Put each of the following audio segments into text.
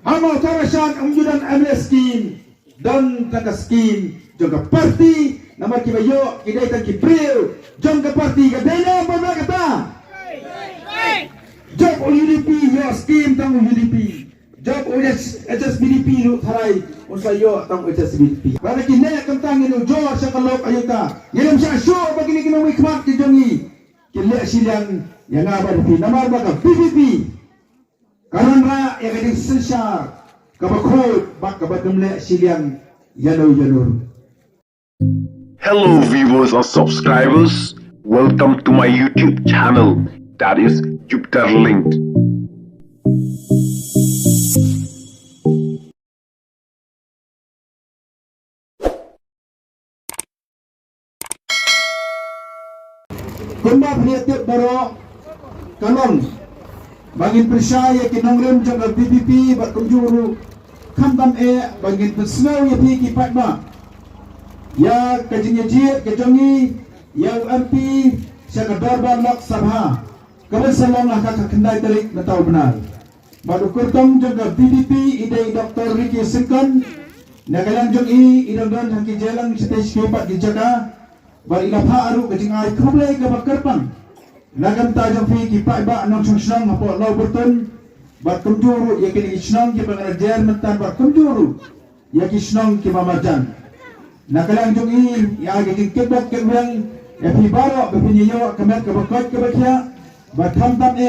Hama tarasan umjudan amle skin dan taka skin jangka parti nama kibayo kidai tan kibril jangka parti kadena apa kata job UDP yo skin tang UDP job HSBDP lu tharai unsayo tang HSBDP bara kine kentang inu jor sakalok ayuka ngirim sa show bagini kino mikmat ki jongi kile silang yang abad di nama baka PPP karena yang ada sensar kabakot bak kabadumle silang yanur. Hello viewers or subscribers, welcome to my YouTube channel, that is Jupiter Linked. Kumba peniatik baro kalong bangin persaya kinongrim jaga PPP bat kumjuru kamtam bangin persnau ya piki patma ya kajingnya jir kejongi ya UMP syaka darbar lok sabha kaban salong lah kakak kendai telik natau benar badu kurtong jaga PPP idai Dr. Ricky Sekon nagalang jongi idang haki jalang stage kepat di jaga bal ilapha aru kajing ai kublai ka bakarpang nagam tajam fi ki pai ba nong shnang hapo law burton bat kumjuru yakin ishnang ki pangarajar mentan bat kumjuru yakin ishnang ki mamarjan nakalang jungi ya kajing kebok kebang ya fi baro bepinyo kamet ka bakot ka bakya bat hamtam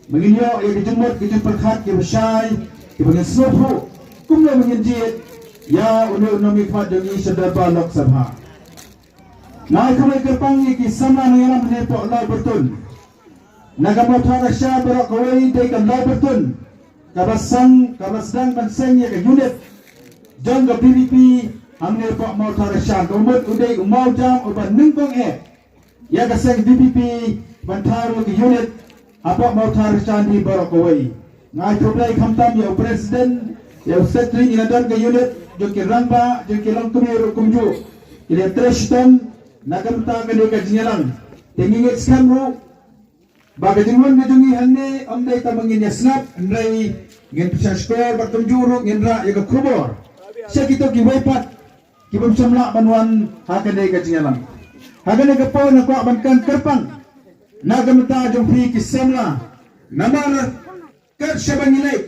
menginyo ya kajing mot kajing perkhat ki besai ki bangin sofu kumla menginjit ya unu mikmat jungi sedar balok sabha Nai kami kerpang ki sama nang yalam nepok law bertun. Nagamo thara sya berok kawai dai kan law bertun. Kabasdang banseng ya ke unit. Jong ke PPP hamne pok mau thara sya komut udai umau jam uban ningkong Ya ka seng PPP bantaru ke unit apa mau thara sya di berok kawai. Ngai kublai khamtam ya presiden ya secretary inadan ke unit jong ke rangba jong ke long kumir kumju. Ile treshton nagamta kene kajinyalang tingingit skamru bagajinwan gajungi hanne amdai tamangin yasnap andai ngin pisang skor batum juru nginra yaga kubor sakito ki waipat ki bamsamla banwan hakane kajinyalang hakane gapo na ko bankan kerpang nagamta jong fi ki semla namar kat shabangilai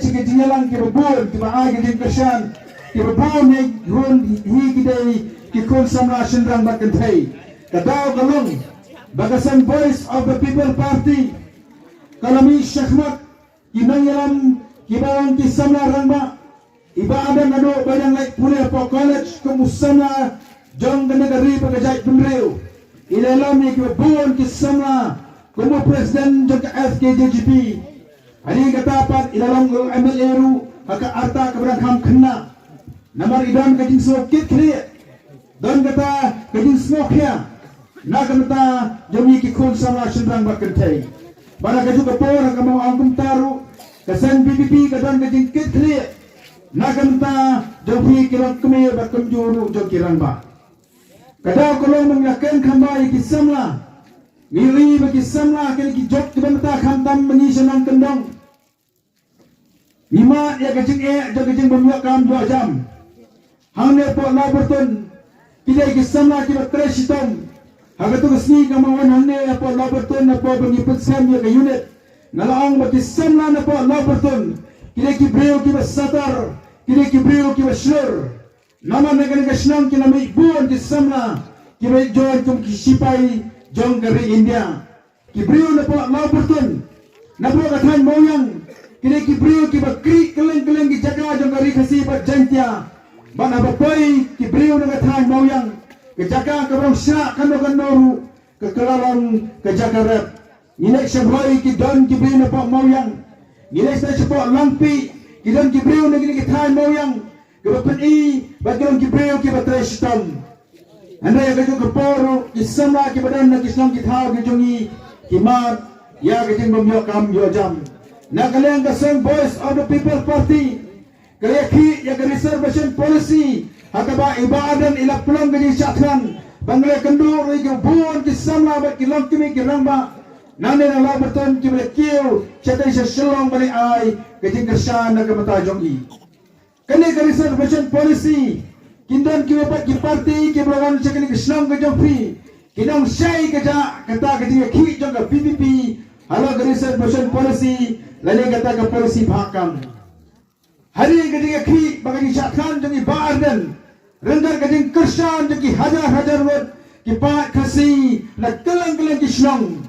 sige jinyalang ki babur ki baai gajin kashan Kibabon hi kidai kikon samla shendrang bakantai kadao galong bagasan voice of the people party kalami syahmat kinangyalam kibawang kisamla rangba iba ada nado bayang like pune po college kumusama jong ganagari pagajay pumreo ilalam ni kibabon kisamla kumu presiden jong FKJGP ani katapat ilalam MLA ru haka arta kabrang ham kena Namar idan kajing sokit kiri dan kata kajing smoknya nagamta jomi kikun sama shendrang bakantai bara kaju kapor kamau angkum taru kasan PPP kadan kajing kit kiri nagamta jomi kirang kemir bakum juru jom kirang ba kadau kolong mengaken kambai kisamla ngiri bagi samla kini ki job kibamta khamtam menyi senang kendong lima ya kajing kajing bamyak kam 2 jam Hamne po law bertun kidai kisama kiba tresitom hagatu gesni kamawan hamne po law bertun na po bangiput sam ya ke unit ngalaang bakisamla na po law bertun kidai kibreo kiba satar kidai kibreo kiba slur nama nagan gasnang kinamay buon kisamla kiba join kum kisipay jong gari India kibreo na po law bertun na po kathan moyang kidai kibreo kiba krik keleng gijaga jong gari kasipat jantia Bana bapoy kibriu na gathan mauyang kejaka kabrang sya kano kanoru kekelalang kejaka rep nilai syaboy ki don kibriu na po mauyang nilai sa po lampi ki don kibriu na gini gathan mauyang kabapan bagong kibriu ki batrestom andai gajo kaporo isama ki badan na kislang kithaw gijongi kimat ya gajing bamyo kam yo jam nakalang kasang voice of the people party kaya ki ya reservation policy hataba ibadan ila pulang gaji syakhan bangle kendur ri buon ki samla ba ki long kimi ki ramba Nane na la beton ki boleh kiu chatai seselong balik ai kejing kersan nak mata jongi. Kene ke reservation policy kindan ki dapat ki parti ki belawan sekali kesenang ke jongpi. Kinang syai ke ja kata kejing ki jong ke PPP halo ke reservation policy lalu kata ke policy bahakam. Hari kejing ki bagi syatkan jongi baardan rendah kejing kersan jongi hajar-hajar word ki pak kasi nak kelang-kelang ki senang.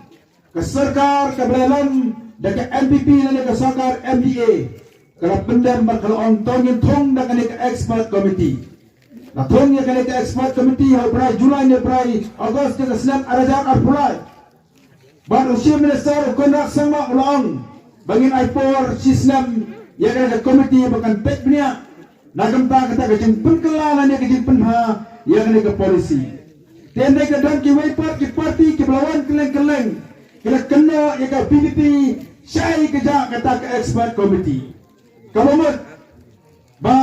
Ke sarkar, ke belalam, dan ke MPP dan ke sarkar MDA. Kalau pendam, kalau orang tongin thong dan ke expert committee. Nah thong yang ke expert committee, yang berai Julai, yang berai Ogos, yang senang arajak arpulai. Baru usia minister, kondak sama ulang. Bangin I4, sistem, yang ke committee, bahkan pek punya. Nagamta kata kecing penkelalan, yang kecing penha, yang ke polisi. Dan mereka dan ki waipat, ki parti, ki belawan keleng-keleng. Kena kena ia PPP syai kejak kata ke expert committee. Kalau mat ba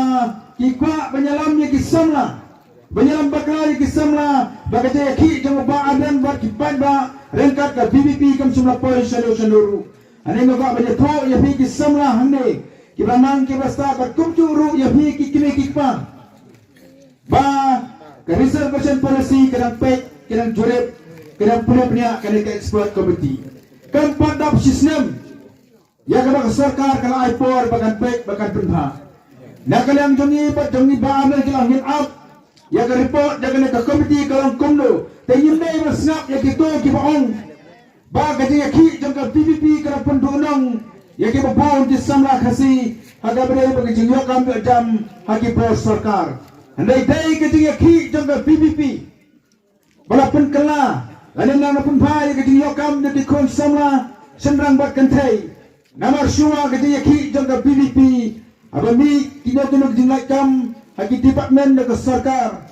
kikwa penyelam ye kisamla. Penyelam bakal ye kisamla bagi saya ki jang ba adan ba kipan ba rengkat ke PPP kam sumla poin solution dulu. Ane ngok ba tho ye pi kisamla hande. Kibanang ke basta ba kumcuru ye pi kikime kikpa. Ba ke reservation policy kadang pek kadang jurep kena punya kena ke expert committee. Kan padap sistem. Ya kena ke sarkar kena I4 bahkan baik bahkan penha. Nak kalian jongi ba amel kena hit up. Ya ke report ya kena ke committee kalau komdo. Tengin dai masnap ya kita ki baong. Ba gaji ki jong ke PPP kena pendunong. Ya ki baong di samla khasi haga bere bagi jingyo kam jam haki bos sarkar. Andai dai gaji ki jong ke PPP. Walaupun kala lain nama pun bahaya kejing yokam jadi konsamla senrang buat kentai. Nama syua kejing yaki jangka PDP. Abami kita tunjuk kejing laikam haki departmen dekat sarkar.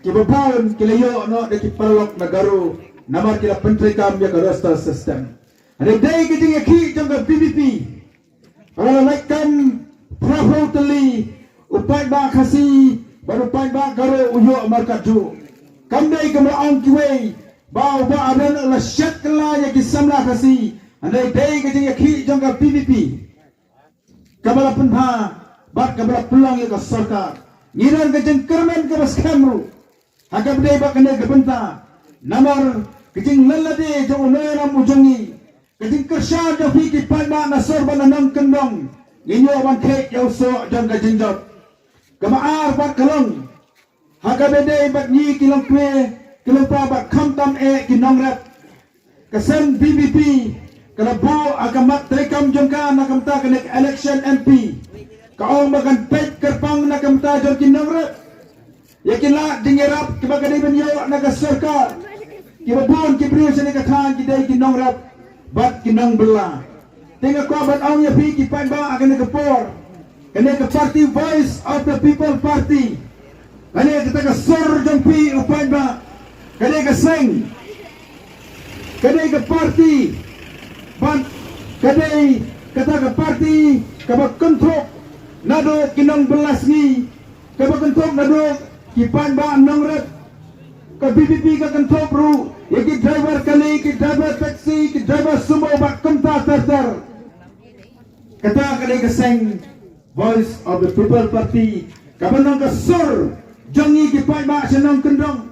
Kita bangun kita yo no dekat perlok negara. Nama kita penteri kam ya ke roster system. Ada day kejing yaki jangka PDP. Kalau laikam properly upai ba khasi baru upai ba garo uyo markat ju. Kam day kemlaang kiwei. Bau ba adan la syak la ya kisamla kasi andai dai ke ya ki jangka PPP kabala punha bat kabala pulang ya ke sarkar ngiran ke jeng kermen ke bas kamru hakab dai ba kene ke benta namar ke jeng lalade jo unera mujongi ke jeng kersha jo fi ki palma na sorba na nang kendong nginyo ban ke ya so jangka jengjot kamaar bat kalong hakab dai bat ni kilong kwe kelapa bat kamtam kinong rep kesen BBP kelabo agamat trekam jongka nakamta kenek election MP kau makan pet kerpang nakamta jong kinong rep yakinlah dingerap kebagai benyo naga sarkar kibabon kibriu sene katang kidai kinong rep bat kinong bela tengah kau bat ong ya pi kipan ba akan nekepor kenek party voice of the people party kenek kita kesor jong pi upan ba kadai ke seng, kadai ke parti, ban kadai kata ke parti, kabak kentrok, nado kinong belas ni, kabak kentrok nado kipan ba nong red, ke BBP ke kentrok ru, yaki driver kali, ki driver taxi, ki driver sumo bak kenta terter, kata kadai ke seng, voice of the people party, kabak nong kesor, jangi kipan ba senong kendong.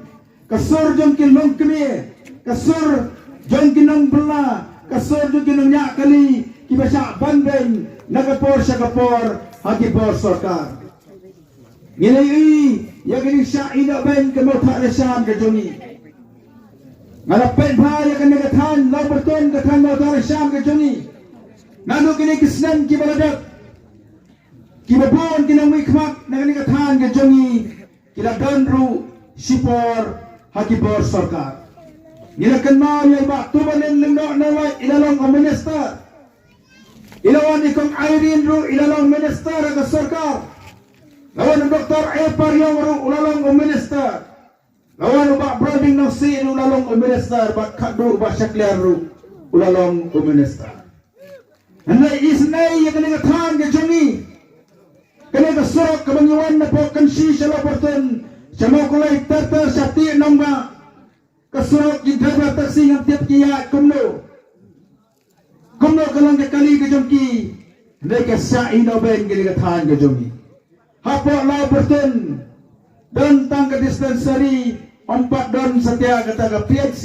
Kasur jom kilong kemi, kasur jom kinong bela, kasur jom kinong nyak kali, kibasya bandeng, nagapor siya kapor, hagi bor sarkar. Ngilai yang kini siya ina ben kemota lesan ke joni. Ngalapet ba yang kini katan, laberton katan mota lesan ke joni. Nano kini kisnen kibaladak, kibabon kinong wikmak, na kini katan ke joni, kiladonru, sipor, haki bor sarkar. Nila kenal ya iba tubalin lengok nawai ilalong o minister. Ilawan ikong Irene ru ilalong minister ke sarkar. Lawan Dr. Epar yang ru ulalong o minister. Lawan ubak Broding ng si ulalong o minister. Bak kadu ubak Syakliar ru ulalong o minister. Hanay isnay yung kaningatan ke jongi. Kanina surok kabangyuan na po kansi siya laporton. Sama kulai terter syati nongba kesuruk di driver taksi yang tiap kia kumno kumno kalang ke kali ke jongki mereka syai no ben ke than ke jongki hapo lau berten dan tang ke dispensary empat don setia kata ke PHC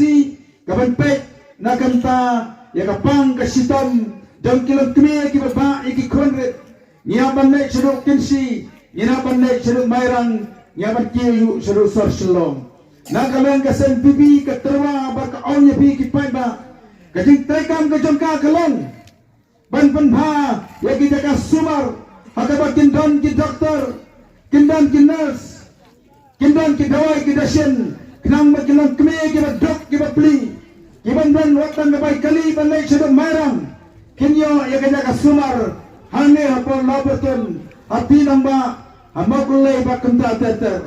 ke benpek na kanta ya ke pang ke sitom jong kilom kemi ki baba iki konret nyaban nek seduk kinsi nyaban nek seduk mairang nyaban kiyu seduk sor shalom na kalang ke SNPB ke terwa ba ka on pi ki pai ba kajing trekam ke jongka kalong ban penha ya kita ka sumar hakabat kindon ki doktor kindon ki nurse kindon ki dawai ki dashen kinang makilang kemi ki ba dok ki ba pli ki ban ban watan ba kali ban lai sedok marang kinyo ya kita ka sumar hane hapon labatun hati namba hamakulai ba kenta teter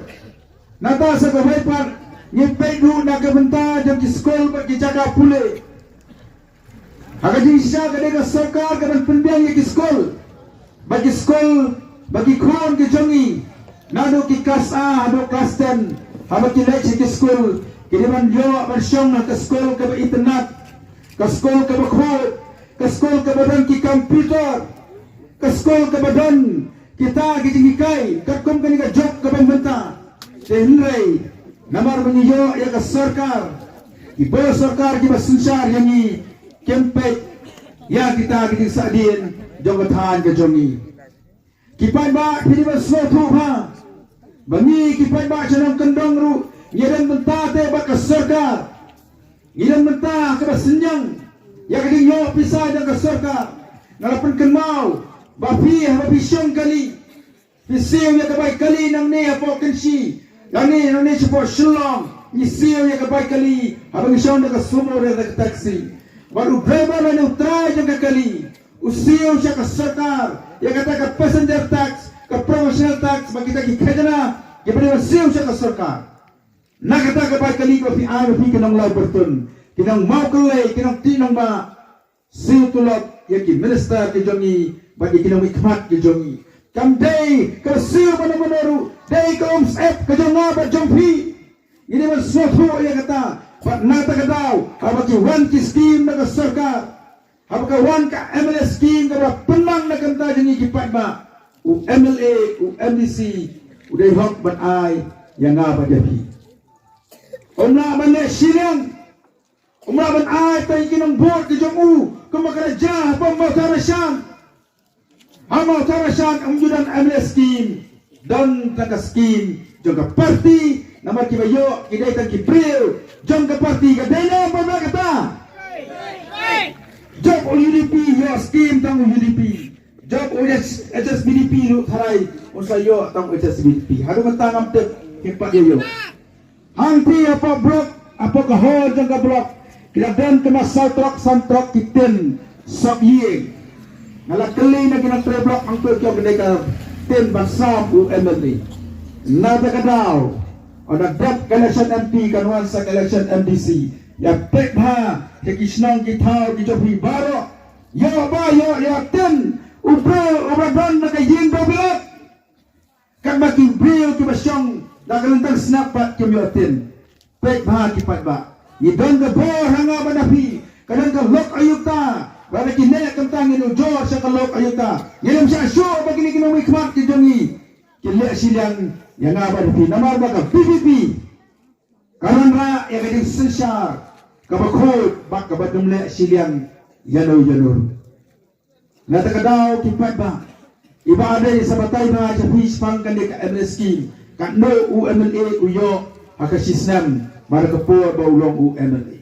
nata sa gawai par ngipai du na ka benta jam ki skol ba ki jaga pule Hakaji isya kadang sarkar kadang pendiang yang sekolah, bagi kron ke jongi, nado ki kelas A, nado kelas 10, haba ki lek ke sekolah, kini man yo bersyong ke sekolah ke internet, ke sekolah ke bakhol, ke sekolah ke badan ki komputer, ke sekolah ke badan kita ki jingikai, kum kani ka job ke pembenta, tenrai, namar menyo ya ke sarkar, ibu sarkar ki basunsar yang ni kempek ya kita kita sadin jabatan ke jongi kipai ba pidi ba slotu ha bangi kipai ba chanam kendong ru yedan menta te ba ka sarkar yedan menta ka senyang ya kading yo pisah da ka sarkar ngalapan kenmau ba pi ha pi syong kali pisiu ya ka bai kali nang ne apo kensi yang ni nang ne support shalom ni siu ya ka bai kali habang syong da ka sumo da ka taxi baru driver na utray jang kakali usiyo siya ka sarkar ya kata ka passenger tax ka promotional tax makita ki khajana ya pada usiyo siya ka sarkar na kata ka kali ko fi ano fi kinang law bertun kinang mau kelai kinang tinang ba siyo tulot ya ki minister ki jongi bagi kinang ikmat ki jongi kam day ka siyo manamaru day ka umsep ka jonga ba jongpi ini man suatu ya kata Pak nata kadau, habaki wan ki scheme na sarkar, habaka wan ka MLA scheme ka penang na kanta jeni kipat ba, u MLA, u MDC, u day hok ban ay yang nga ba jabi. Umla ban na silang, umla ban ay tay kinang board ki jong u, kumakaraja pa mau tarasyan, mau tarasyan ang judan MLA scheme, dan taka scheme jong ka party. Nama kibayo kidai tan kipril jom ke parti ke dena apa kata job UDP yo scheme tang UDP job HSBDP lu tharai unsayo tang HSBDP hadu matangam te kipat yo hanti apa blok apa ke hol jang ke blok kiladan ke masal truk santrok kiten sok yeng ngala keli na kinang tre blok ang tuyo kedai ka ten basam UMLA nada kadau ada dap election MP kanuan sa election MDC ya pekha ke kisnang kitau ki jopi baro yo ba yo ya ten ubro obadan na kayeng doblat kan baki brio ki basyong na kalentang snap pat ki yoten pekha ki patba ni don ga bo hanga banapi kadang ka lok ayuta bada ki nek kentang inu jor sa ka lok ayuta yelam sa show bagi ni kinong ikmat ki jongi ki le silang yang apa di nama baga PPP kanan ra yang kadang sensar kabakot bak kabadum le silian yano nata kadau kipat ba iba ada sa batay na sa fish pang kan ka MSK kan no UMLA uyo hakasisnam para kapur ba ulong UMLA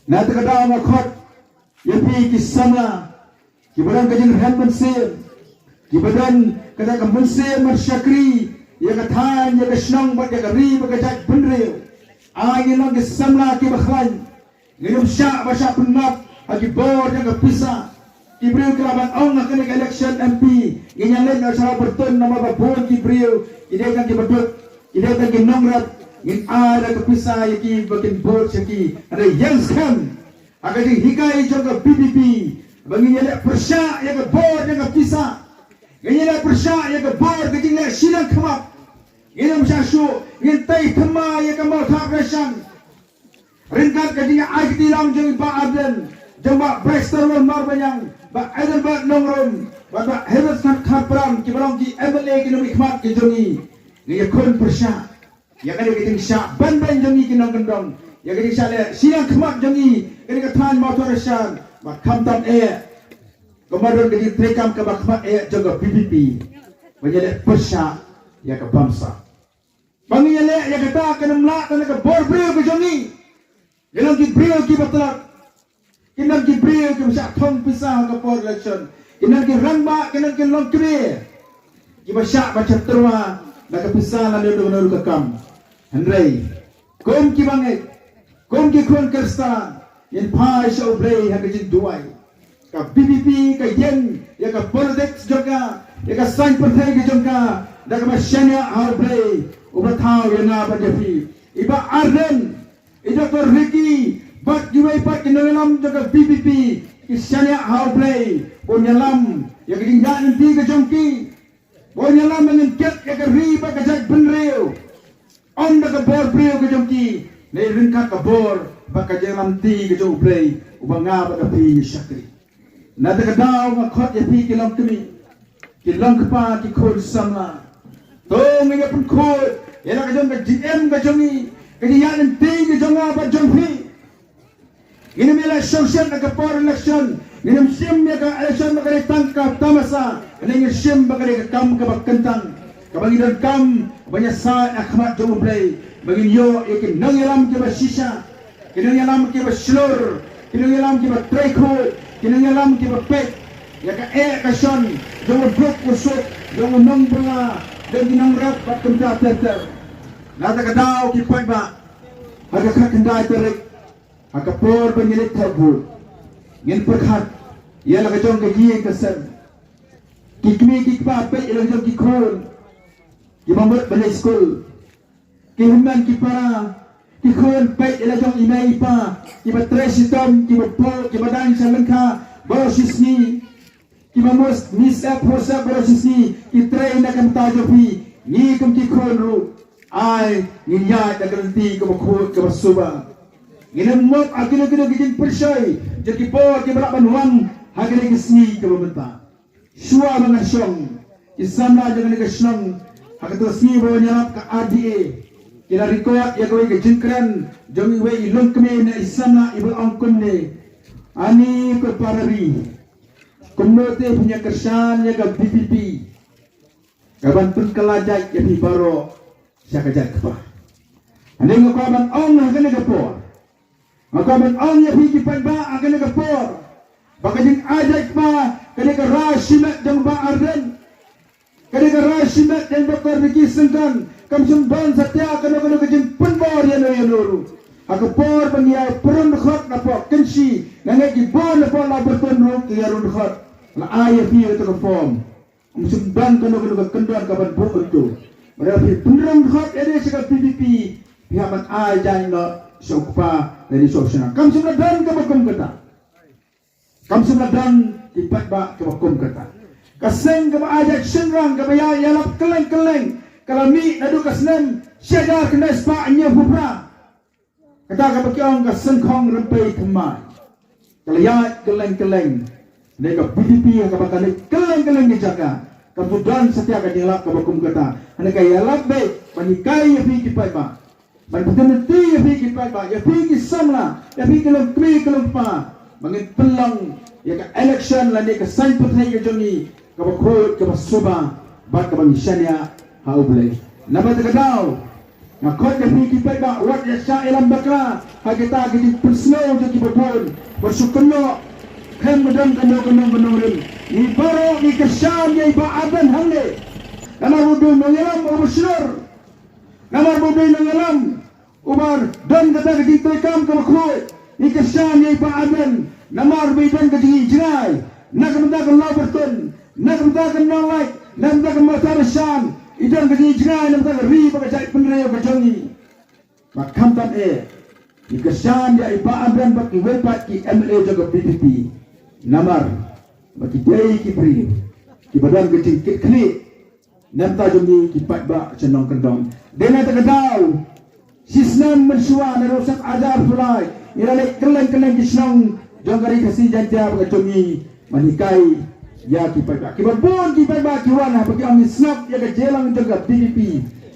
nata kadau makot yapi kisama kibadan kajin hanman sen kibadan kada kamun sen marsyakri ya kathan ya kasnang ba ya kari ba kajat benreu ay lang samla ki bakhlan ngilum sya ba sya penap agi bor yang kapisa ibreu kelaban ong na kene election MP nginyalen na sa berton nama ba bon ki breu ide kan ki bedut ide kan ki nongrat ngin ada kapisa yaki bakin bor syaki ada yang scam aga di hikai jong PDP banginyale persya ya ka bor yang kapisa nginyalet persya ya ka bor kajing silang kemap Ilam syasyu ngintai kema ya kamal thak resan ringkat kadinya ai tilang jeng ba aden jamba Brexter wal marbanyang ba Edelbert nongrom ba Herbert Kapran ki balong ki MLA ki nomi khmat ki jongi ni yakun persya ya kali kiting sya ban jongi ki nong kendong ya kali sya le siang khmat jongi kali ka than motor syan ba khamtam kemudian kali trekam ke ba khmat jaga PPP banyale persya ya ka bangsa bangile ya kata kanamla tan ka bor brio ki jongi gelang ki brio ki batlak kinang ki brio ki sa thong pisah ka por election kinang ki rangba kinang ki long kre ki basya baca terwa na ka pisah na do ka kam handrei kom ki banget kom ki khon kerstan in pai so blay ha ka jin duai ka BBP ka yen ya ka politics joka ya ka sign partai ki joka da ka masyanya ha blay ubathaw ya na ba jafi iba arden ida ko Ricky Bat giway pat kinalam jaga BBP kisanya how play bonyalam ya kedinggan inti ke jongki bonyalam dengan ket ya ke riba ke jak benreu on daga bor breu ke jongki nei ringkat ke bor baka jalam ti ke jong play ubanga ba pi syakri na daga daw ma khot ya pi kilong kemi kilong pa ki khod samla to ngi pun khod ya na ke jong ke GM ke jongi kedinggan inti ke jonga ba jongpi ini election na kapor election ini sim ya ka election na kare tangkap tamasa ini sim ba kare kam ka bakentang kabangidan kam banyak sa akhmat jo play bagin yo ikin nangiram ke basisha kinangiram ke baslur kinangiram ke batreko kinangiram ke bapet ya ka election jo group usuk jo nong bunga dan ginang rap bakenta teter nata ka daw ki point ba aga ka kendai terik akapor penyelit terbut ngin perkhat ia la kajong gaji kesen kikmi kikpa pe ila kajong kikon ki mamut balai school ki human ki para kikon pe ila kajong imai pa ki batre sitom ki bapo ki badang salengka borosisni ki mamos misa prosa borosisni ki train akan tajopi ni kum kikon ru ai nginya da garanti ke bakhut ke basuba ginamot agilo gijin persay jadi por ki balak banwan hagale kisni ke benta shua mga syong isamla jangan ke syong hagato sni bo nyarap ka RDA kila record ya ko ke jinkran jongi we ilong keme na isamla ibu angkun ne ani ko parari kumnote punya kersan ya ka BPP kabantun kalajai ya bi baro syakajat ka ane ngokaban ong hagale ke por maka men on ya hiji pa akan ke por bakajing ajak pa kene ke rasimat jang ba arden kene ke rasimat dan bakar dikisengkan kam sumban satya kene ke jing penbor ya no aku por pengiai perun khot na po kensi nangai ki bon na po la berton ru ki yarun khot la aya fi to ke form sumban kene ke kendon ka ban bu itu berarti penrun khot ede sekal PPP pihak ajai no sokpa dari sosial kam semula dan ke bakum kata kam semula dan ipat ba ke bakum kata kaseng ke ajak senrang ke baya yalap keleng kalau mi nadu kasnem syada kena spa nya bubra kata ke bakiong ke sengkong rempai kemai kalau ya keleng ne ke BPP ke bakal keleng dijaga kemudian setiap ke yalap ke bakum kata ane ke yalap baik panikai fi ipat ba man betul-betul ya fikir baik ya fikir samla ya fikir kelom pa mangin pelang ya ke election la ne ke sign partai ke jongi ke bakhot ke basuba ba ke bangsyanya hau boleh nama te kadau makot ya fikir baik ba wat ya syailam bakra ha kita ke persno je ki babon bersyukurno kan medam kano rim ni baro ni kesan ya ba adan hamle nama rudu mengelam bersyur nama rudu mengelam Umar dan kata kita kam ke bakhut ikasyan yai paadan namar bidan ke jinai nak mendakan law bertun nak mendakan nolak nak mendakan matarasyan idan ke jinai nak mendakan ri pakai jai penreo ke jongi makam tan ikasyan yai paadan baki wepat ki MLA jaga PPP namar baki dai ki pri ki badan ke jingkit klik namta jongi ki pat ba cenong kendong dena takadau Sisnam mensuah na rosak azab sulai. Iralik keleng kisnong jong kari kasih janja pagkatungi manikai ya kipai ba kibabon kipai ba kiwana pagi ang snap ya ka jelang jaga PPP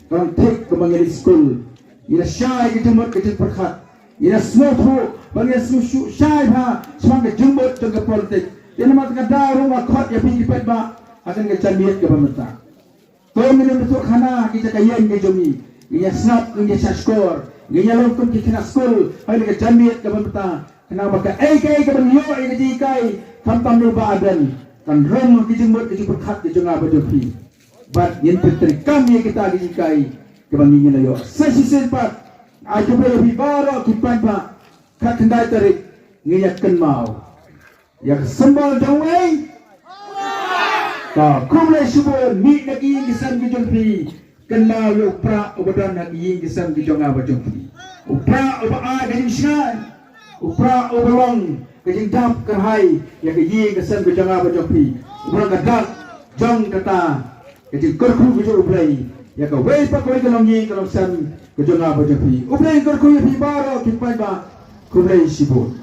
kalau take ke bangil school ina syai ke jemut ke perkhat ina smooth ho bangil susu syai ha semang ke jemut jaga politik ina mat ka daru ma khot ya kipai ba akan ke chamiat ke pemeta to minum betul khana kita kayen ke jomi ina snap ina skor ina longkum ke kena school hai ke chamiat ke pemeta kenapa ka kai ke banyo ai ke jikai kamtam lu ba adan kan rom ke jemut ke perkhat ke jonga ba jopi bat yen petri kami kita dikai ke bangin layo sesi sempat ajo lebih baro kipan ba kat kendai tarik ngiyak ken mau ya sembal dawai ka kumle subon mi nagi kisan ki jongpi kenal yo pra obadan nagi kisan ki jonga ba jongpi upra oba a gajing shan upra obalong gajing dap kerhai ya gi kisan ki jonga ba jongpi upra gadak jong kata jadi kerku kejo ublai ya ka wei pa koi kalong yi kalong san kejo nga ba japi ublai kerku ya pi baro ki pai ba kublai sibut